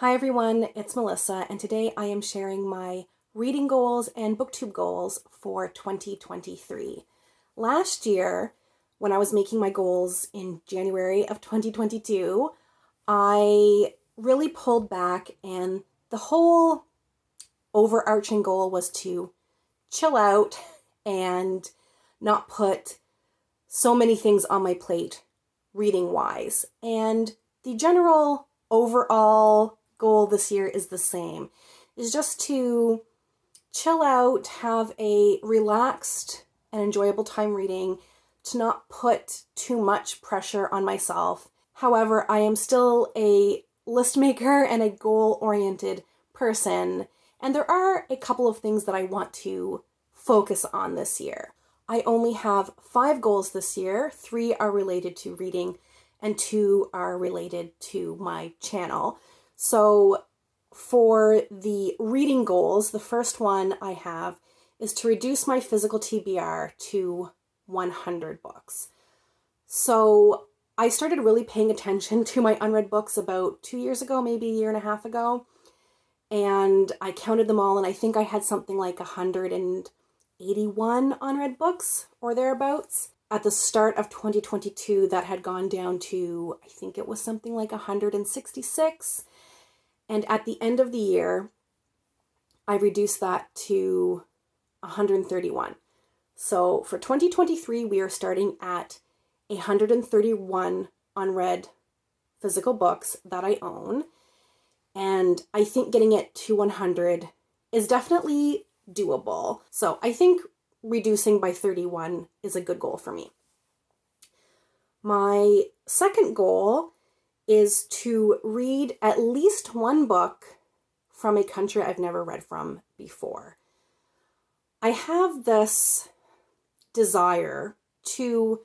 Hi everyone, it's Melissa, and today I am sharing my reading goals and booktube goals for 2023. Last year, when I was making my goals in January of 2022, I really pulled back, and the whole overarching goal was to chill out and not put so many things on my plate reading-wise. And the general overall goal this year is the same, is just to chill out, have a relaxed and enjoyable time reading, to not put too much pressure on myself. However, I am still a list maker and a goal-oriented person, and there are a couple of things that I want to focus on this year. I only have 5 goals this year. 3 are related to reading and 2 are related to my channel. So for the reading goals, the first one I have is to reduce my physical TBR to 100 books. So I started really paying attention to my unread books about 2 years ago, maybe a year and a half ago. And I counted them all, and I think I had something like 181 unread books or thereabouts. At the start of 2022, that had gone down to, I think it was something like 166. And at the end of the year, I reduced that to 131. So for 2023, we are starting at 131 unread physical books that I own. And I think getting it to 100 is definitely doable. So I think reducing by 31 is a good goal for me. My second goal is to read at least one book from a country I've never read from before. I have this desire to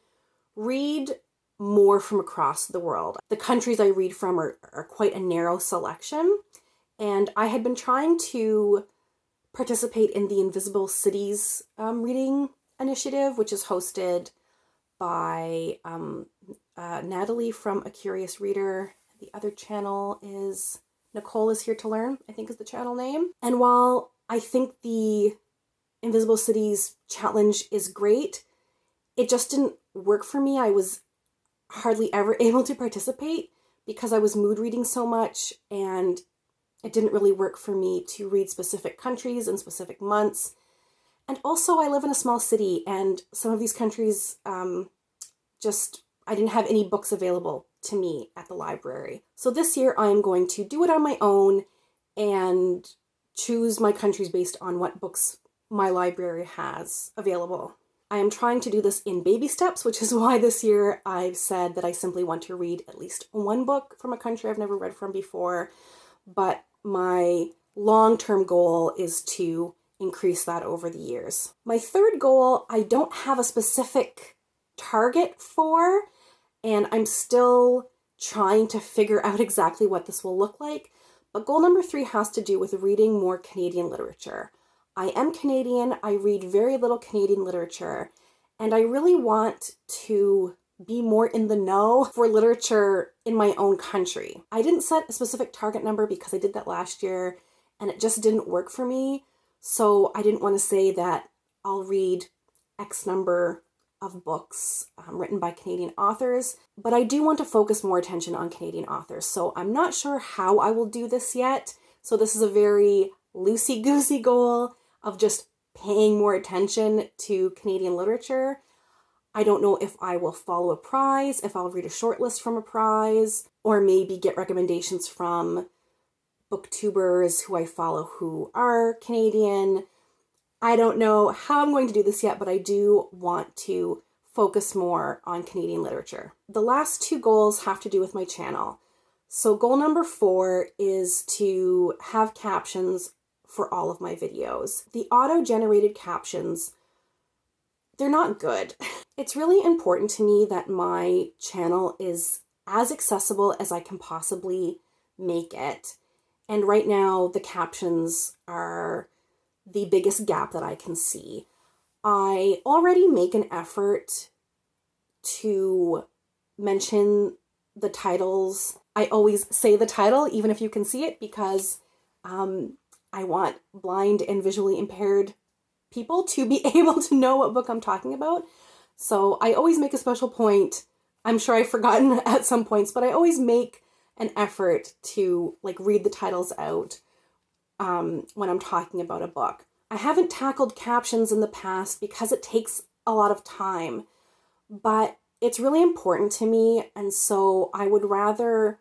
read more from across the world. The countries I read from are quite a narrow selection, and I had been trying to participate in the Invisible Cities reading initiative, which is hosted by Natalie from A Curious Reader. The other channel is Nicole is Here to Learn, I think is the channel name. And while I think the Invisible Cities challenge is great, it just didn't work for me. I was hardly ever able to participate because I was mood reading so much, and it didn't really work for me to read specific countries in specific months. And also, I live in a small city, and some of these countries, I didn't have any books available to me at the library. So this year, I'm going to do it on my own and choose my countries based on what books my library has available. I am trying to do this in baby steps, which is why this year I've said that I simply want to read at least one book from a country I've never read from before. But my long-term goal is to increase that over the years. My third goal, I don't have a specific target for, and I'm still trying to figure out exactly what this will look like. But goal number 3 has to do with reading more Canadian literature. I am Canadian, I read very little Canadian literature, and I really want to be more in the know for literature in my own country. I didn't set a specific target number because I did that last year and it just didn't work for me. So I didn't want to say that I'll read X number of books written by Canadian authors, but I do want to focus more attention on Canadian authors. So I'm not sure how I will do this yet. So this is a very loosey-goosey goal of just paying more attention to Canadian literature. I don't know if I will follow a prize, if I'll read a short list from a prize, or maybe get recommendations from booktubers who I follow who are Canadian. I don't know how I'm going to do this yet, but I do want to focus more on Canadian literature. The last 2 goals have to do with my channel. So goal number 4 is to have captions for all of my videos. The auto-generated captions, they're not good. It's really important to me that my channel is as accessible as I can possibly make it. And right now, the captions are the biggest gap that I can see. I already make an effort to mention the titles I always say the title, even if you can see it, because I want blind and visually impaired people to be able to know what book I'm talking about. So I always make a special point. I'm sure I've forgotten at some points, but I always make an effort to like read the titles out when I'm talking about a book. I haven't tackled captions in the past because it takes a lot of time, but it's really important to me, and so I would rather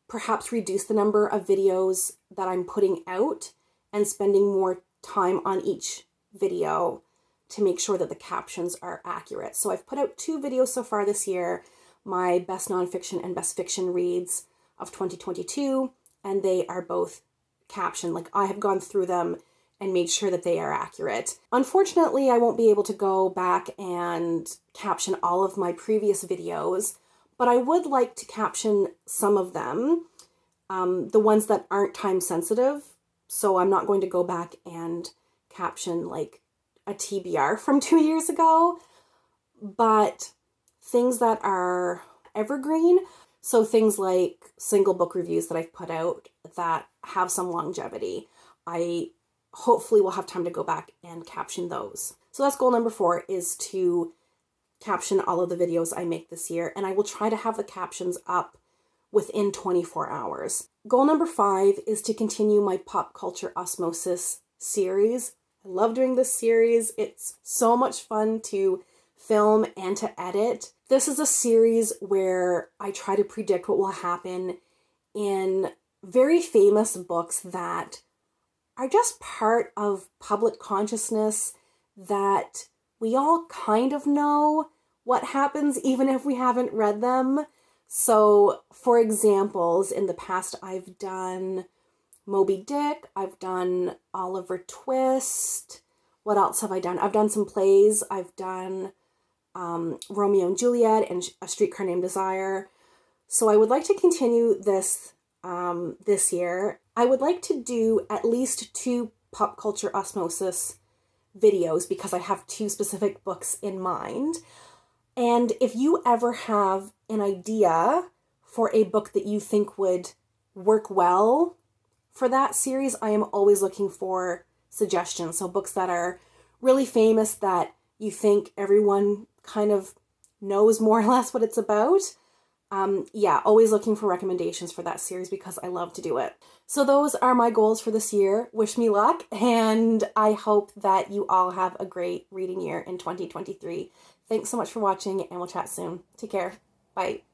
perhaps reduce the number of videos that I'm putting out and spending more time on each video to make sure that the captions are accurate. So I've put out 2 videos so far this year, my best nonfiction and best fiction reads of 2022, and they are both captioned. Like, I have gone through them and made sure that they are accurate. Unfortunately, I won't be able to go back and caption all of my previous videos, but I would like to caption some of them, the ones that aren't time sensitive. So I'm not going to go back and caption like a TBR from 2 years ago, but things that are evergreen. So things like single book reviews that I've put out that have some longevity, I hopefully will have time to go back and caption those. So that's goal number 4, is to caption all of the videos I make this year, and I will try to have the captions up within 24 hours. Goal number 5 is to continue my pop culture osmosis series. I love doing this series. It's so much fun to film and to edit. This is a series where I try to predict what will happen in very famous books that are just part of public consciousness, that we all kind of know what happens even if we haven't read them. So, for examples, in the past I've done Moby Dick, I've done Oliver Twist. What else have I done? I've done some plays. I've done Romeo and Juliet and A Streetcar Named Desire. So I would like to continue this this year. I would like to do at least 2 pop culture osmosis videos because I have 2 specific books in mind. And if you ever have an idea for a book that you think would work well for that series, I am always looking for suggestions. So books that are really famous that you think everyone kind of knows more or less what it's about. Always looking for recommendations for that series because I love to do it. So those are my goals for this year. Wish me luck, and I hope that you all have a great reading year in 2023. Thanks so much for watching, and we'll chat soon. Take care. Bye.